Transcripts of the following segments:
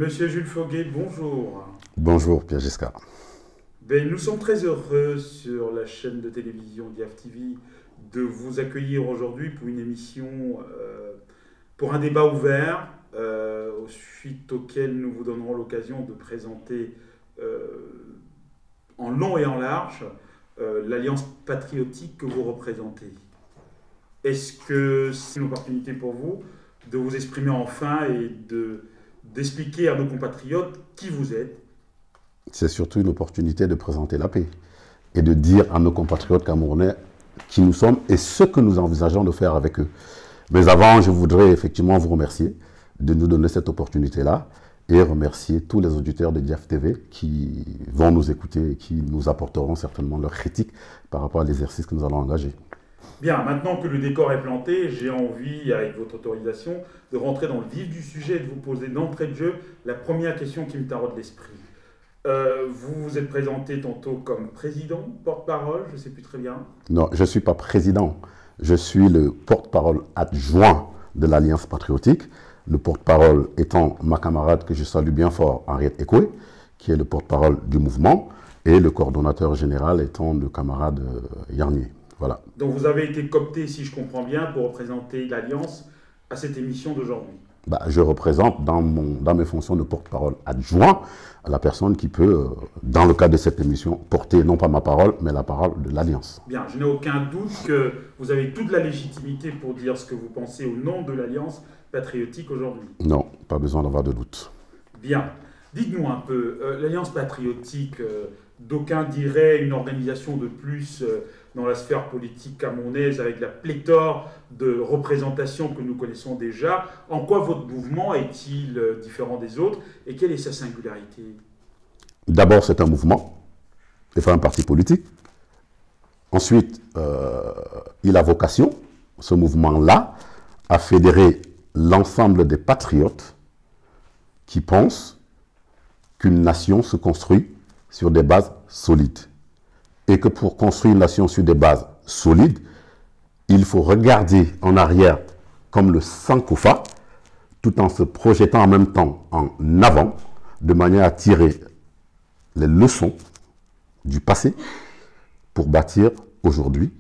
Monsieur Jules Foguet, bonjour. Bonjour Pierre Giscard. Nous sommes très heureux sur la chaîne de télévision DIAF TV de vous accueillir aujourd'hui pour une émission, pour un débat ouvert, suite auquel nous vous donnerons l'occasion de présenter en long et en large l'Alliance patriotique que vous représentez. Est-ce que c'est une opportunité pour vous de vous exprimer enfin et d'expliquer à nos compatriotes qui vous êtes? C'est surtout une opportunité de présenter la paix et de dire à nos compatriotes camerounais qui nous sommes et ce que nous envisageons de faire avec eux. Mais avant, je voudrais effectivement vous remercier de nous donner cette opportunité-là et remercier tous les auditeurs de DIAF TV qui vont nous écouter et qui nous apporteront certainement leurs critiques par rapport à l'exercice que nous allons engager. Bien, maintenant que le décor est planté, j'ai envie, avec votre autorisation, de rentrer dans le vif du sujet et de vous poser d'entrée de jeu la première question qui me taraude l'esprit. Vous vous êtes présenté tantôt comme président, porte-parole, je ne sais plus très bien. Non, je ne suis pas président. Je suis le porte-parole adjoint de l'Alliance patriotique. Le porte-parole étant ma camarade que je salue bien fort, Henriette Ekoué, qui est le porte-parole du mouvement, et le coordonnateur général étant le camarade Yarnier. Voilà. Donc vous avez été coopté, si je comprends bien, pour représenter l'Alliance à cette émission d'aujourd'hui. Je représente dans mes fonctions de porte-parole adjoint la personne qui peut, dans le cadre de cette émission, porter non pas ma parole, mais la parole de l'Alliance. Bien, je n'ai aucun doute que vous avez toute la légitimité pour dire ce que vous pensez au nom de l'Alliance patriotique aujourd'hui. Non, pas besoin d'avoir de doute. Bien. Dites-nous un peu, l'Alliance patriotique, d'aucuns diraient une organisation de plus dans la sphère politique camerounaise avec la pléthore de représentations que nous connaissons déjà. En quoi votre mouvement est-il différent des autres et quelle est sa singularité? D'abord, c'est un mouvement et pas un parti politique. Ensuite, il a vocation, ce mouvement-là, à fédérer l'ensemble des patriotes qui pensent qu'une nation se construit sur des bases solides. Et que pour construire une nation sur des bases solides, il faut regarder en arrière comme le Sankofa, tout en se projetant en même temps en avant, de manière à tirer les leçons du passé pour bâtir aujourd'hui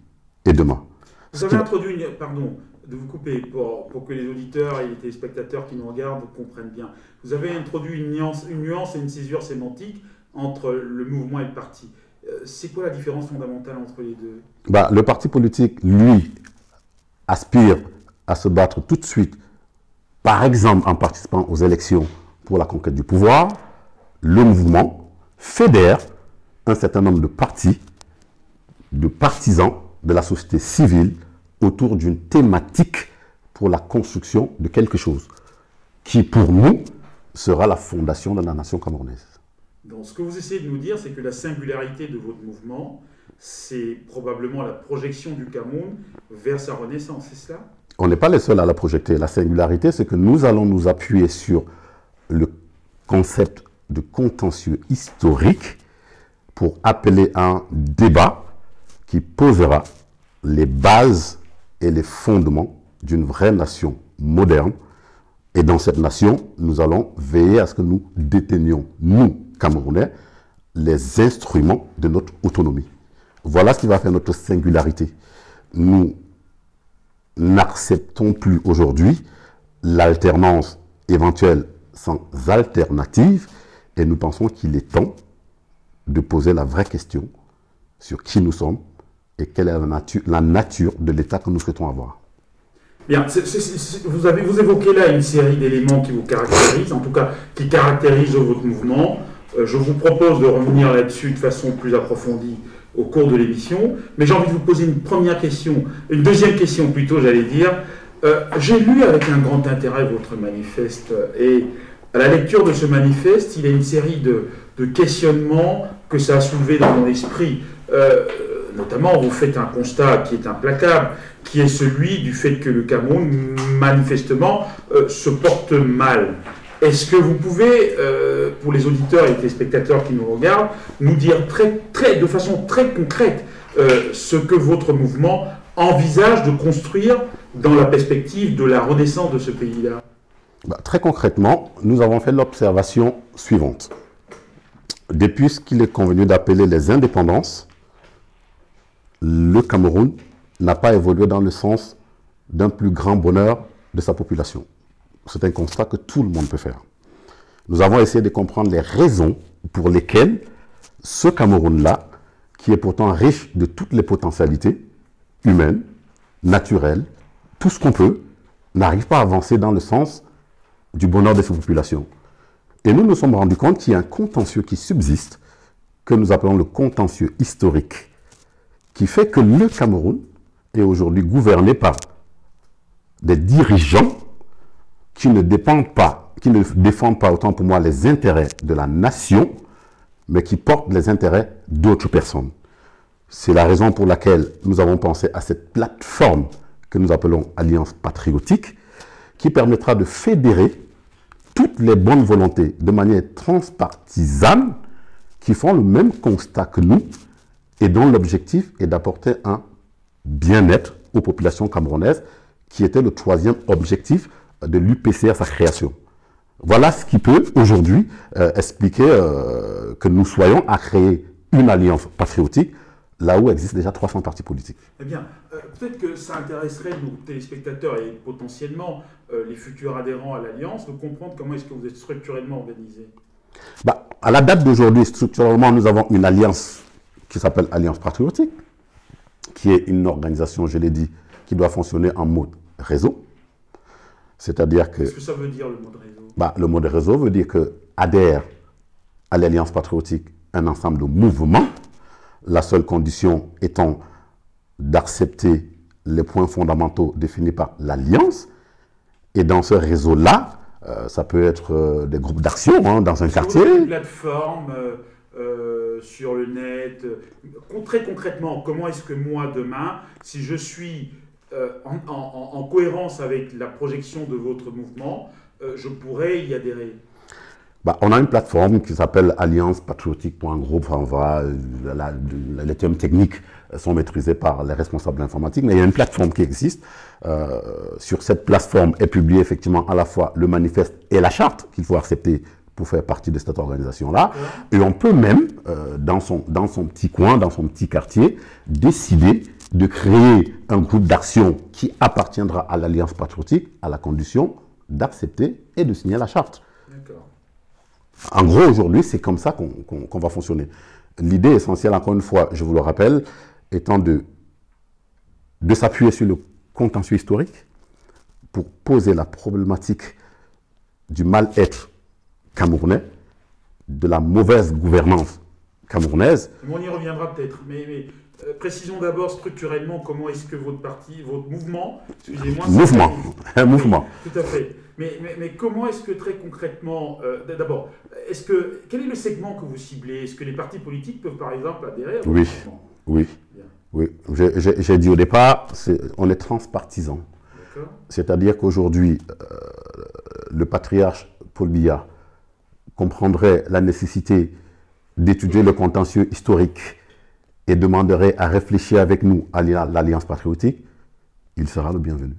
et demain. Vous avez introduit, pardon de vous couper, pour que les auditeurs et les téléspectateurs qui nous regardent comprennent bien. Vous avez introduit une nuance et une césure sémantique entre le mouvement et le parti. C'est quoi la différence fondamentale entre les deux? Le parti politique, lui, aspire à se battre tout de suite, par exemple en participant aux élections pour la conquête du pouvoir. Le mouvement fédère un certain nombre de partis, de partisans de la société civile autour d'une thématique pour la construction de quelque chose qui, pour nous, sera la fondation de la nation camerounaise. Donc, ce que vous essayez de nous dire, c'est que la singularité de votre mouvement, c'est probablement la projection du Cameroun vers sa renaissance, c'est cela? On n'est pas les seuls à la projeter. La singularité, c'est que nous allons nous appuyer sur le concept de contentieux historique pour appeler à un débat qui posera les bases et les fondements d'une vraie nation moderne. Et dans cette nation, nous allons veiller à ce que nous détenions, nous, Camerounais, les instruments de notre autonomie. Voilà ce qui va faire notre singularité. Nous n'acceptons plus aujourd'hui l'alternance éventuelle sans alternative et nous pensons qu'il est temps de poser la vraie question sur qui nous sommes et quelle est la nature de l'État que nous souhaitons avoir. Bien, vous évoquez là une série d'éléments qui vous caractérisent, en tout cas qui caractérisent votre mouvement. Je vous propose de revenir là-dessus de façon plus approfondie au cours de l'émission, mais j'ai envie de vous poser une première question, une deuxième question plutôt, j'allais dire. J'ai lu avec un grand intérêt votre manifeste, et à la lecture de ce manifeste, il y a une série de questionnements que ça a soulevé dans mon esprit. Notamment, vous faites un constat qui est implacable, qui est celui du fait que le Cameroun, manifestement, se porte mal. Est-ce que vous pouvez, pour les auditeurs et les téléspectateurs qui nous regardent, nous dire de façon très concrète ce que votre mouvement envisage de construire dans la perspective de la renaissance de ce pays-là? Très concrètement, nous avons fait l'observation suivante. Depuis ce qu'il est convenu d'appeler les indépendances, le Cameroun n'a pas évolué dans le sens d'un plus grand bonheur de sa population. C'est un constat que tout le monde peut faire. Nous avons essayé de comprendre les raisons pour lesquelles ce Cameroun-là, qui est pourtant riche de toutes les potentialités humaines, naturelles, tout ce qu'on peut, n'arrive pas à avancer dans le sens du bonheur de sa population. Et nous nous sommes rendus compte qu'il y a un contentieux qui subsiste, que nous appelons le contentieux historique, qui fait que le Cameroun est aujourd'hui gouverné par des dirigeants qui ne défendent pas autant pour moi les intérêts de la nation, mais qui portent les intérêts d'autres personnes. C'est la raison pour laquelle nous avons pensé à cette plateforme que nous appelons Alliance patriotique, qui permettra de fédérer toutes les bonnes volontés de manière transpartisane qui font le même constat que nous et dont l'objectif est d'apporter un bien-être aux populations camerounaises, qui était le troisième objectif de l'UPC à sa création. Voilà ce qui peut aujourd'hui expliquer que nous soyons à créer une alliance patriotique là où existent déjà 300 partis politiques. Eh bien, peut-être que ça intéresserait nos téléspectateurs et potentiellement les futurs adhérents à l'Alliance de comprendre comment est-ce que vous êtes structurellement organisé. À la date d'aujourd'hui, structurellement, nous avons une alliance qui s'appelle Alliance patriotique, qui est une organisation, je l'ai dit, qui doit fonctionner en mode réseau. C'est-à-dire que... Qu'est-ce que ça veut dire le mode réseau? Le mode réseau veut dire que adhère à l'Alliance patriotique un ensemble de mouvements, la seule condition étant d'accepter les points fondamentaux définis par l'Alliance. Et dans ce réseau-là, ça peut être des groupes d'action dans un quartier. Une plateforme sur le net. Très concrètement, comment est-ce que moi, demain, si je suis en cohérence avec la projection de votre mouvement, je pourrais y adhérer? On a une plateforme qui s'appelle alliancepatriotique.group. Les termes techniques sont maîtrisés par les responsables informatiques, mais il y a une plateforme qui existe. Sur cette plateforme est publié effectivement à la fois le manifeste et la charte qu'il faut accepter pour faire partie de cette organisation-là. Et on peut même, dans son petit coin, dans son petit quartier, décider de créer un groupe d'action qui appartiendra à l'Alliance patriotique à la condition d'accepter et de signer la charte. En gros, aujourd'hui, c'est comme ça qu'on va fonctionner. L'idée essentielle, encore une fois, je vous le rappelle, étant de s'appuyer sur le contentieux historique pour poser la problématique du mal-être camerounais, de la mauvaise gouvernance camerounaise. On y reviendra peut-être, mais précisons d'abord structurellement comment est-ce que votre mouvement, excusez-moi... Un mouvement. Tout à fait. Mais comment est-ce que très concrètement, d'abord, quel est le segment que vous ciblez? Est-ce que les partis politiques peuvent par exemple adhérer à votre mouvement? Oui. J'ai dit au départ, on est transpartisan. C'est-à-dire qu'aujourd'hui, le patriarche Paul Biya comprendrait la nécessité d'étudier le contentieux historique et demanderait à réfléchir avec nous à l'Alliance patriotique, il sera le bienvenu.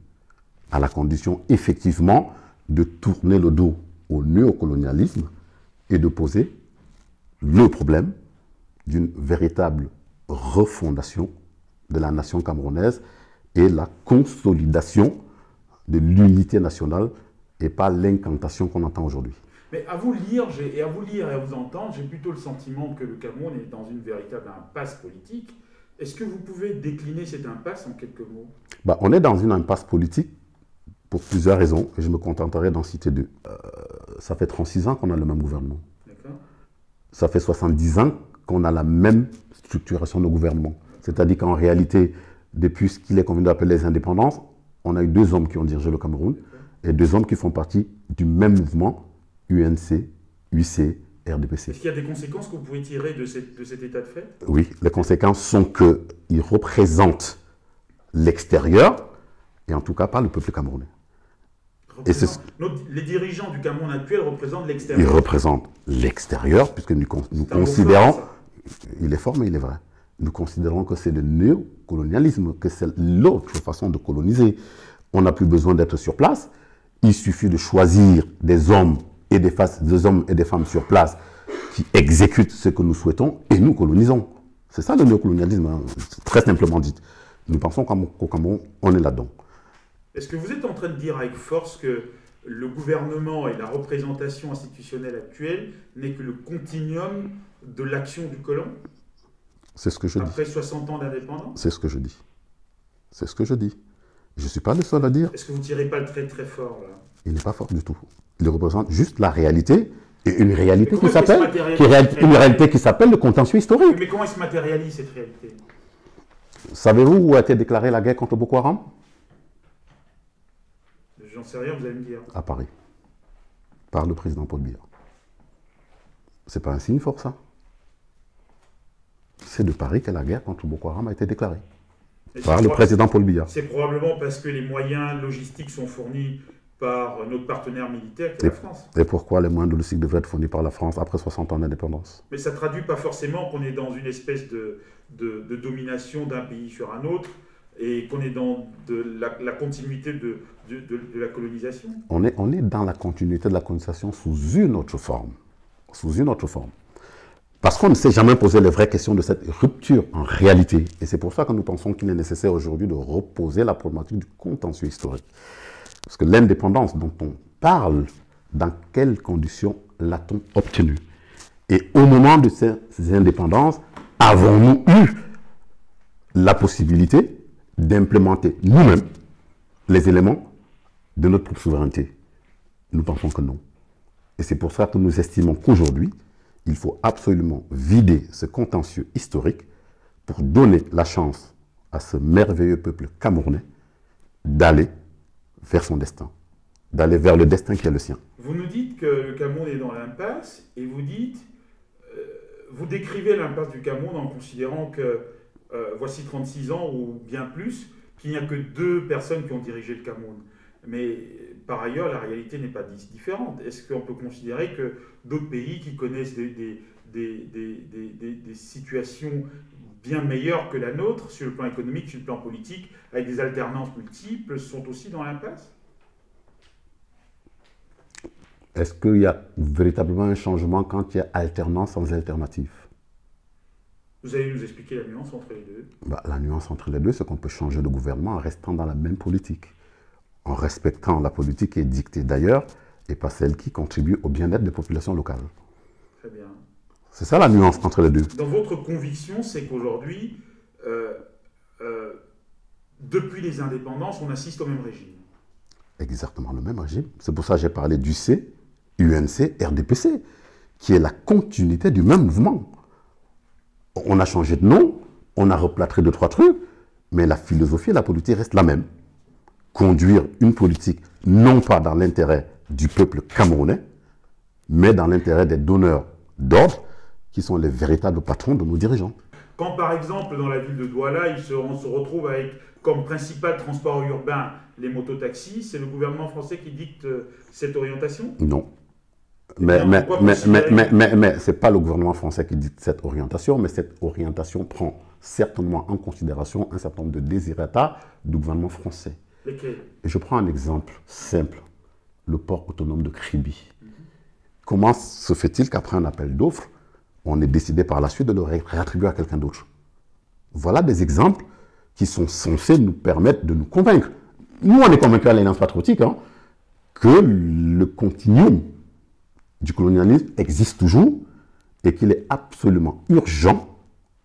À la condition, effectivement, de tourner le dos au néocolonialisme et de poser le problème d'une véritable refondation de la nation camerounaise et la consolidation de l'unité nationale et pas l'incantation qu'on entend aujourd'hui. Mais à vous lire et à vous entendre, j'ai plutôt le sentiment que le Cameroun est dans une véritable impasse politique. Est-ce que vous pouvez décliner cette impasse en quelques mots? On est dans une impasse politique pour plusieurs raisons, et je me contenterai d'en citer deux. Ça fait 36 ans qu'on a le même gouvernement. Ça fait 70 ans qu'on a la même structuration de gouvernement. C'est-à-dire qu'en réalité, depuis ce qu'il est convenu d'appeler les indépendances, on a eu deux hommes qui ont dirigé le Cameroun, et deux hommes qui font partie du même mouvement, UNC, UC, RDPC. Est-ce qu'il y a des conséquences que vous pouvez tirer de cet état de fait? Oui, les conséquences sont qu'ils représentent l'extérieur, et en tout cas pas le peuple camerounais. Les dirigeants du Cameroun actuel représentent l'extérieur. Ils représentent l'extérieur, puisque nous considérons, il est fort mais il est vrai, nous considérons que c'est le néocolonialisme, que c'est l'autre façon de coloniser. On n'a plus besoin d'être sur place, Il suffit de choisir des hommes et des hommes et des femmes sur place qui exécutent ce que nous souhaitons et nous colonisons. C'est ça le néocolonialisme, hein, très simplement dit. Nous pensons qu'au Cameroun, on est là-dedans. Est-ce que vous êtes en train de dire avec force que le gouvernement et la représentation institutionnelle actuelle n'est que le continuum de l'action du colon? C'est ce que je dis. Après 60 ans d'indépendance? C'est ce que je dis. C'est ce que je dis. Je ne suis pas le seul à dire. Est-ce que vous ne tirez pas le trait très fort là? Il n'est pas fort du tout. Il représente juste la réalité, et une réalité qui s'appelle le contentieux historique. Mais comment il se matérialise cette réalité? Savez-vous où a été déclarée la guerre contre Boko Haram? J'en sais rien, vous allez me dire. À Paris, par le président Paul Biya. C'est pas un signe fort, ça. C'est de Paris que la guerre contre Boko Haram a été déclarée. Par le président Paul Biya. C'est probablement parce que les moyens logistiques sont fournis par notre partenaire militaire qui est la France. Et pourquoi les moyens logistiques devraient être fournis par la France après 60 ans d'indépendance? Mais ça ne traduit pas forcément qu'on est dans une espèce de domination d'un pays sur un autre et qu'on est dans la continuité de la colonisation. On est dans la continuité de la colonisation sous une autre forme. Sous une autre forme. Parce qu'on ne s'est jamais posé les vraies questions de cette rupture en réalité. Et c'est pour ça que nous pensons qu'il est nécessaire aujourd'hui de reposer la problématique du contentieux historique. Parce que l'indépendance dont on parle, dans quelles conditions l'a-t-on obtenue? Et au moment de ces indépendances, avons-nous eu la possibilité d'implémenter nous-mêmes les éléments de notre propre souveraineté? Nous pensons que non. Et c'est pour ça que nous estimons qu'aujourd'hui, il faut absolument vider ce contentieux historique pour donner la chance à ce merveilleux peuple camerounais d'aller vers son destin, d'aller vers le destin qui est le sien. Vous nous dites que le Cameroun est dans l'impasse et vous dites, vous décrivez l'impasse du Cameroun en considérant que voici 36 ans ou bien plus, qu'il n'y a que 2 personnes qui ont dirigé le Cameroun. Mais par ailleurs, la réalité n'est pas différente. Est-ce qu'on peut considérer que d'autres pays qui connaissent des situations bien meilleures que la nôtre, sur le plan économique, sur le plan politique, avec des alternances multiples, sont aussi dans l'impasse? Est-ce qu'il y a véritablement un changement quand il y a alternance sans alternative? Vous allez nous expliquer la nuance entre les deux? La nuance entre les deux, c'est qu'on peut changer de gouvernement en restant dans la même politique, en respectant la politique qui est dictée d'ailleurs et pas celle qui contribue au bien-être des populations locales. Très bien. C'est ça la nuance entre les deux. Dans votre conviction, c'est qu'aujourd'hui, depuis les indépendances, on assiste au même régime? Exactement le même régime. C'est pour ça que j'ai parlé d'UC, UNC, RDPC, qui est la continuité du même mouvement. On a changé de nom, on a replâtré 2-3 trucs, mais la philosophie et la politique restent la même. Conduire une politique non pas dans l'intérêt du peuple camerounais, mais dans l'intérêt des donneurs d'ordre, qui sont les véritables patrons de nos dirigeants. Quand par exemple dans la ville de Douala, on se retrouve avec comme principal transport urbain les mototaxis, c'est le gouvernement français qui dicte cette orientation? Non. Mais ce n'est pas le gouvernement français qui dicte cette orientation, mais cette orientation prend certainement en considération un certain nombre de désirata du gouvernement français. Lesquels? Et je prends un exemple simple, le port autonome de Kribi. Comment se fait-il qu'après un appel d'offres, on ait décidé par la suite de le réattribuer à quelqu'un d'autre? Voilà des exemples qui sont censés nous permettre de nous convaincre. Nous, on est convaincus à l'Alliance patriotique que le continuum du colonialisme existe toujours et qu'il est absolument urgent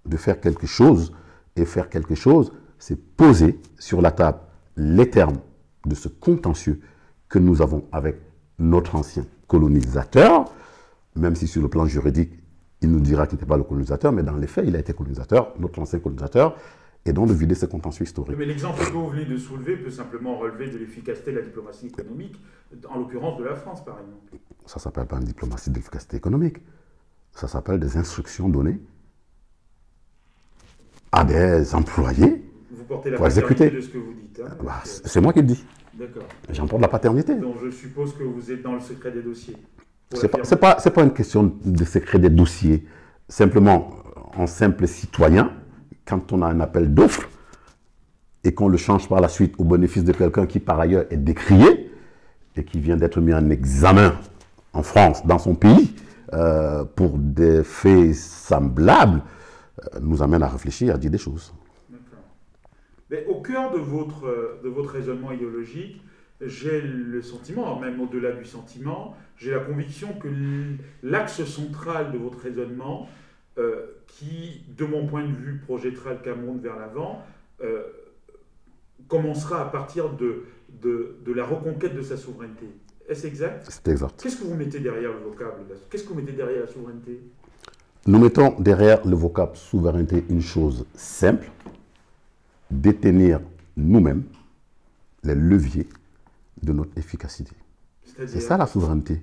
de faire quelque chose. Et faire quelque chose, c'est poser sur la table les termes de ce contentieux que nous avons avec notre ancien colonisateur, même si sur le plan juridique, il nous dira qu'il n'était pas le colonisateur, mais dans les faits, il a été colonisateur, notre ancien colonisateur, et donc de vider ce contentieux historique. Mais l'exemple que vous venez de soulever peut simplement relever de l'efficacité de la diplomatie économique, en l'occurrence de la France, par exemple. Ça ne s'appelle pas une diplomatie d'efficacité économique. Ça s'appelle des instructions données à des employés vous portez la pour exécuter. De ce que vous dites. C'est moi qui le dis. D'accord. J'en porte la paternité. Donc je suppose que vous êtes dans le secret des dossiers. C'est pas une question de secret des dossiers. Simplement, en simple citoyen, quand on a un appel d'offres et qu'on le change par la suite au bénéfice de quelqu'un qui par ailleurs est décrié, et qui vient d'être mis en examen en France, dans son pays, pour des faits semblables, nous amène à réfléchir, à dire des choses. D'accord. Mais au cœur de votre raisonnement idéologique, j'ai le sentiment, même au-delà du sentiment, j'ai la conviction que l'axe central de votre raisonnement, qui, de mon point de vue, projettera le Cameroun vers l'avant, commencera à partir de la reconquête de sa souveraineté. Est-ce exact? C'est exact. Qu'est-ce que vous mettez derrière le vocable? Qu'est-ce que vous mettez derrière la souveraineté? Nous mettons derrière le vocable souveraineté une chose simple: détenir nous-mêmes les leviers de notre efficacité. C'est ça la souveraineté.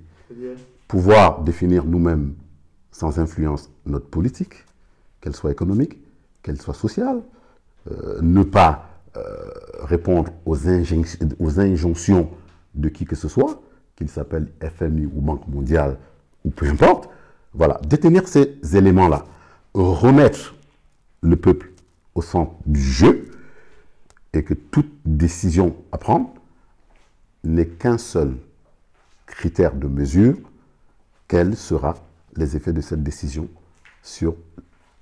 Pouvoir définir nous-mêmes sans influence notre politique, qu'elle soit économique, qu'elle soit sociale, ne pas répondre aux injonctions de qui que ce soit, qu'il s'appelle FMI ou Banque mondiale ou peu importe. Voilà, détenir ces éléments-là, remettre le peuple au centre du jeu et que toute décision à prendre n'est qu'un seul critère de mesure: quels seront les effets de cette décision sur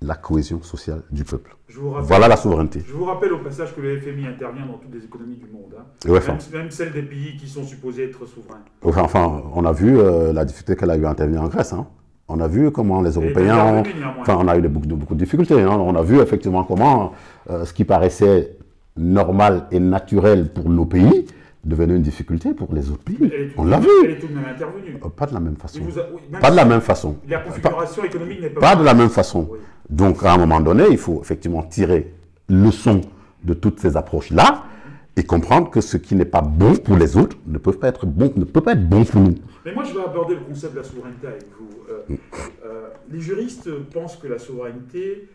la cohésion sociale du peuple. Voilà la souveraineté. Je vous rappelle au passage que le FMI intervient dans toutes les économies du monde, hein. Ouais, même celles des pays qui sont supposés être souverains. Enfin, on a vu la difficulté qu'elle a eu à intervenir en Grèce. Hein. On a vu comment les Européens... on a eu beaucoup de difficultés. Hein. On a vu effectivement comment ce qui paraissait normal et naturel pour nos pays devenait une difficulté pour les autres pays. On l'a vu. Elle est tout de même intervenue. Pas de la même façon. Pas de la même façon. La configuration économique n'est pas... Pas de la même façon. Oui. Donc, à un moment donné, il faut effectivement tirer leçon de toutes ces approches-là et comprendre que ce qui n'est pas bon pour les autres ne peut pas être bon pour nous. Mais moi, je vais aborder le concept de la souveraineté avec vous. Les juristes pensent que la souveraineté,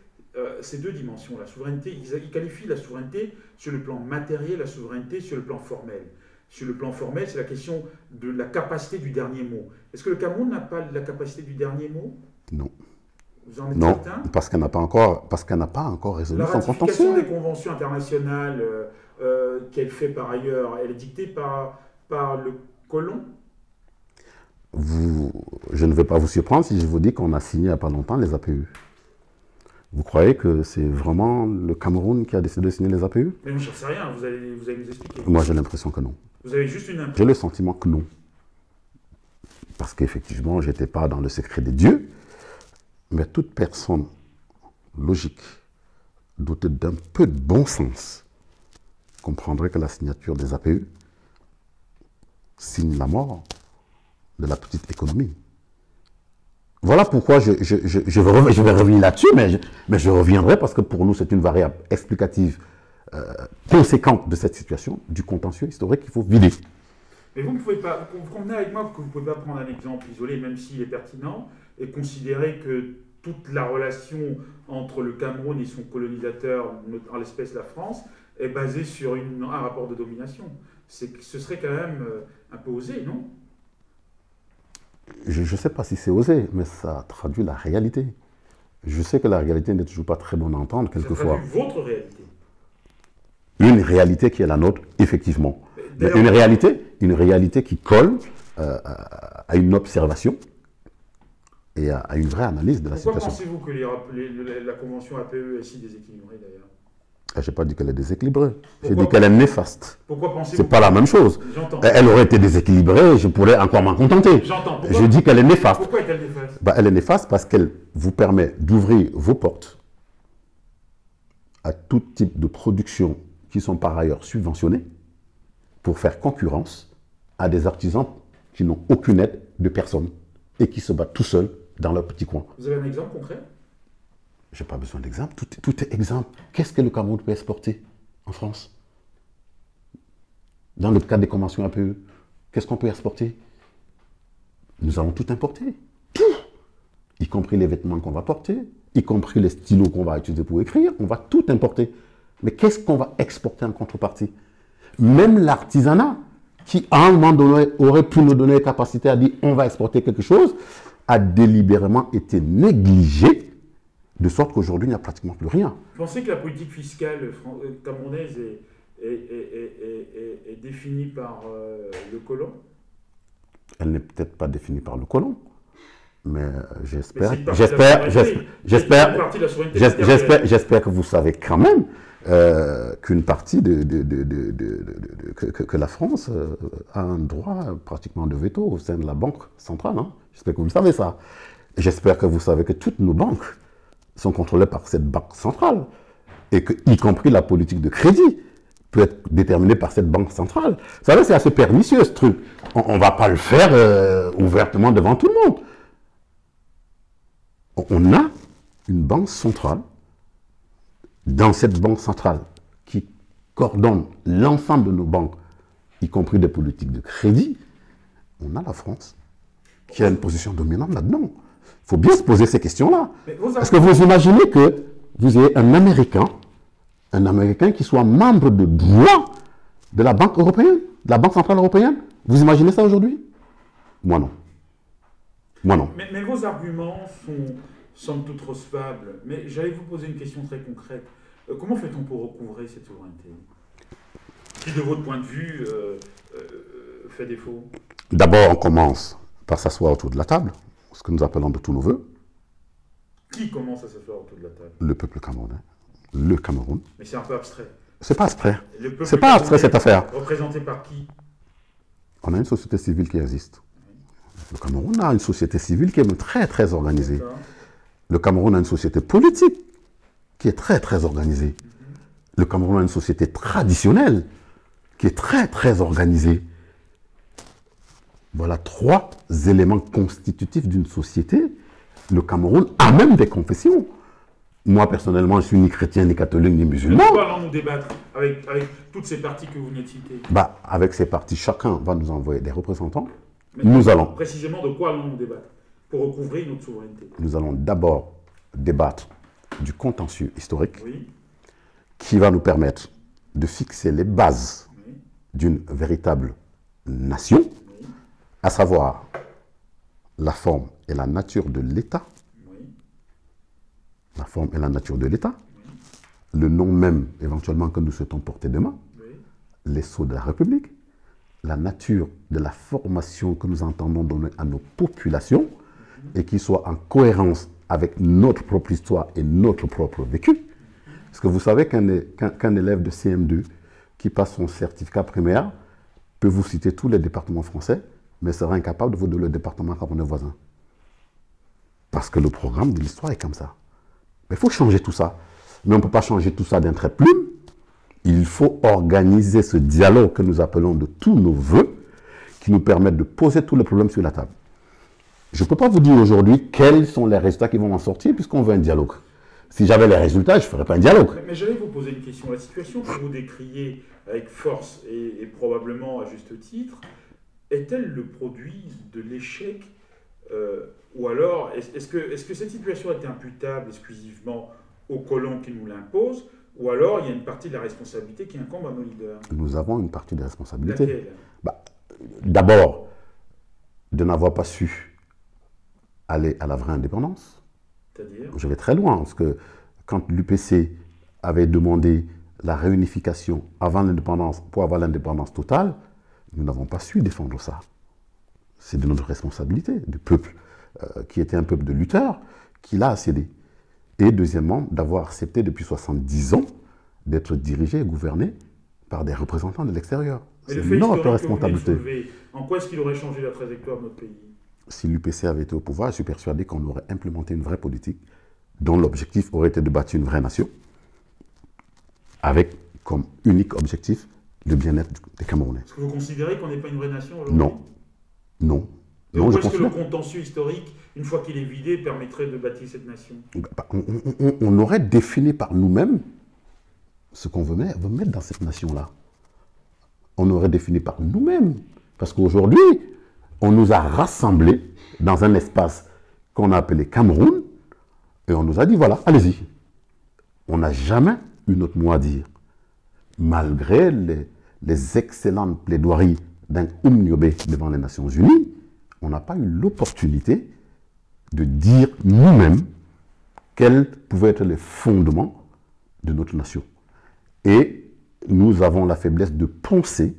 c'est deux dimensions. La souveraineté, ils qualifient la souveraineté sur le plan matériel, la souveraineté sur le plan formel. Sur le plan formel, c'est la question de la capacité du dernier mot. Est-ce que le Cameroun n'a pas la capacité du dernier mot? Non. Vous en êtes certain? Parce qu'elle n'a pas encore résolu son contentieux. La ratification des conventions internationales qu'elle fait par ailleurs, elle est dictée par le colon? Je ne vais pas vous surprendre si je vous dis qu'on a signé il n'y a pas longtemps les APE. Vous croyez que c'est vraiment le Cameroun qui a décidé de signer les APE? Mais je ne sais rien, vous allez nous expliquer. Moi, j'ai l'impression que non. Vous avez juste une impression? J'ai le sentiment que non. Parce qu'effectivement, je n'étais pas dans le secret des dieux. Mais toute personne logique, dotée d'un peu de bon sens, comprendrait que la signature des APE signe la mort de la petite économie. Voilà pourquoi je vais revenir là-dessus, mais je reviendrai parce que pour nous, c'est une variable explicative conséquente de cette situation, du contentieux historique qu'il faut vider. Mais vous ne pouvez pas, vous convenez avec moi que vous ne pouvez pas prendre un exemple isolé, même s'il est pertinent, et considérer que toute la relation entre le Cameroun et son colonisateur, en l'espèce la France, est basée sur un rapport de domination. Ce serait quand même un peu osé, non? Je ne sais pas si c'est osé, mais ça traduit la réalité. Je sais que la réalité n'est toujours pas très bonne à entendre, quelquefois. Ça traduit votre réalité. Une réalité qui est la nôtre, effectivement. Mais une réalité qui colle à une observation et à une vraie analyse de la situation. Pourquoi pensez-vous que la convention APE est si déséquilibrée, d'ailleurs? Je n'ai pas dit qu'elle est déséquilibrée. J'ai dit qu'elle est néfaste. Pourquoi pensez-vous? C'est pas la même chose. J'entends. Elle aurait été déséquilibrée, je pourrais encore m'en contenter. J'entends. Je dis qu'elle est néfaste. Pourquoi est-elle néfaste? Elle est néfaste parce qu'elle vous permet d'ouvrir vos portes à tout type de production qui sont par ailleurs subventionnées pour faire concurrence à des artisans qui n'ont aucune aide de personne et qui se battent tout seuls dans leur petit coin. Vous avez un exemple concret? Je n'ai pas besoin d'exemple. Tout est exemple. Qu'est-ce que le Cameroun peut exporter en France? Dans le cadre des conventions APE, qu'est-ce qu'on peut exporter? Nous allons tout importer. Tout. Y compris les vêtements qu'on va porter, y compris les stylos qu'on va utiliser pour écrire. On va tout importer. Mais qu'est-ce qu'on va exporter en contrepartie? Même l'artisanat, qui à un moment donné aurait pu nous donner la capacité à dire on va exporter quelque chose, a délibérément été négligé. De sorte qu'aujourd'hui, il n'y a pratiquement plus rien. Vous pensez que la politique fiscale camerounaise est définie par le colon? Elle n'est peut-être pas définie par le colon, mais j'espère que vous savez quand même qu'une partie que la France a un droit pratiquement de veto au sein de la Banque centrale. Hein. J'espère que vous le savez ça. J'espère que vous savez que toutes nos banques sont contrôlées par cette banque centrale et que, y compris la politique de crédit, peut être déterminée par cette banque centrale. Vous savez, c'est assez pernicieux ce truc. On ne va pas le faire ouvertement devant tout le monde. On a une banque centrale. Dans cette banque centrale qui coordonne l'ensemble de nos banques, y compris des politiques de crédit, on a la France qui a une position dominante là-dedans. Il faut bien se poser ces questions-là. Est-ce que vous imaginez que vous ayez un Américain qui soit membre de droit de la Banque européenne, de la Banque centrale européenne? Vous imaginez ça aujourd'hui? Moi non. Moi non. Mais vos arguments sont toutes recevables. Mais j'allais vous poser une question très concrète. Comment fait-on pour recouvrer cette souveraineté qui, de votre point de vue, fait défaut? D'abord, on commence par s'asseoir autour de la table, ce que nous appelons de tous nos voeux. Qui commence à s'asseoir autour de la table? Le peuple camerounais. Le Cameroun. Mais c'est un peu abstrait. C'est pas abstrait. C'est pas abstrait cette affaire. Représenté par qui? On a une société civile qui existe. Le Cameroun a une société civile qui est très très organisée. Le Cameroun a une société politique qui est très très organisée. Le Cameroun a une société traditionnelle qui est très très organisée. Voilà 3 éléments constitutifs d'une société. Le Cameroun a même des confessions. Moi, personnellement, je ne suis ni chrétien, ni catholique, ni musulman. Pourquoi allons-nous débattre avec toutes ces parties que vous venez de citer? Avec ces parties, chacun va nous envoyer des représentants. Mais nous allons... Précisément, de quoi allons-nous débattre pour recouvrir notre souveraineté? Nous allons d'abord débattre du contentieux historique, oui, qui va nous permettre de fixer les bases, oui, d'une véritable nation, oui, à savoir la forme et la nature de l'État, oui, la forme et la nature de l'État, le nom même éventuellement que nous souhaitons porter demain, oui, les sceaux de la République, la nature de la formation que nous entendons donner à nos populations et qui soit en cohérence avec notre propre histoire et notre propre vécu. Parce que vous savez qu'un élève de CM2 qui passe son certificat primaire peut vous citer tous les départements français, mais sera incapable de vous donner le département camerounais voisin. Parce que le programme de l'histoire est comme ça. Mais il faut changer tout ça. Mais on ne peut pas changer tout ça d'un trait de plume. Il faut organiser ce dialogue que nous appelons de tous nos voeux, qui nous permettent de poser tous les problèmes sur la table. Je ne peux pas vous dire aujourd'hui quels sont les résultats qui vont en sortir, puisqu'on veut un dialogue. Si j'avais les résultats, je ne ferais pas un dialogue. Mais j'allais vous poser une question. La situation que vous décriez avec force et probablement à juste titre, est-elle le produit de l'échec ou alors, est-ce que cette situation est imputable exclusivement aux colons qui nous l'imposent, ou alors il y a une partie de la responsabilité qui incombe à nos leaders? Nous avons une partie de la responsabilité. Laquelle? D'abord, de n'avoir pas su aller à la vraie indépendance. C'est-à-dire? Je vais très loin, parce que quand l'UPC avait demandé la réunification avant l'indépendance, pour avoir l'indépendance totale, nous n'avons pas su défendre ça. C'est de notre responsabilité, du peuple, qui était un peuple de lutteurs, qui l'a cédé. Et deuxièmement, d'avoir accepté depuis 70 ans d'être dirigé et gouverné par des représentants de l'extérieur. C'est notre responsabilité. En quoi est-ce qu'il aurait changé la trajectoire de notre pays? Si l'UPC avait été au pouvoir, je suis persuadé qu'on aurait implémenté une vraie politique dont l'objectif aurait été de bâtir une vraie nation, avec comme unique objectif le bien-être des Camerounais. Est-ce que vous considérez qu'on n'est pas une vraie nation aujourd'hui? Non. Non. Non, est-ce que le contentieux historique, une fois qu'il est vidé, permettrait de bâtir cette nation? On aurait défini par nous-mêmes ce qu'on veut mettre dans cette nation-là. On aurait défini par nous-mêmes. Parce qu'aujourd'hui, on nous a rassemblés dans un espace qu'on a appelé Cameroun, et on nous a dit, voilà, allez-y. On n'a jamais eu notre mot à dire. Malgré les excellentes plaidoiries d'un Oumniobé devant les Nations Unies, on n'a pas eu l'opportunité de dire nous-mêmes quels pouvaient être les fondements de notre nation. Et nous avons la faiblesse de penser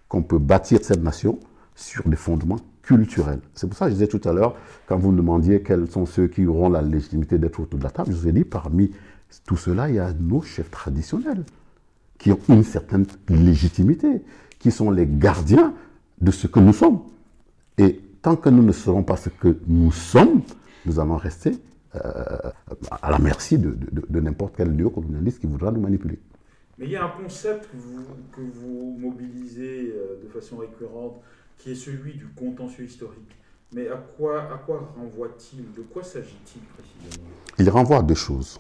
qu'on peut bâtir cette nation sur des fondements culturelle. C'est pour ça que je disais tout à l'heure, quand vous me demandiez quels sont ceux qui auront la légitimité d'être autour de la table, je vous ai dit, parmi tout cela, il y a nos chefs traditionnels qui ont une certaine légitimité, qui sont les gardiens de ce que nous sommes. Et tant que nous ne serons pas ce que nous sommes, nous allons rester à la merci de n'importe quel néocolonialiste qui voudra nous manipuler. Mais il y a un concept que vous mobilisez de façon récurrente, qui est celui du contentieux historique. Mais à quoi renvoie-t-il? De quoi s'agit-il précisément? Il renvoie à deux choses.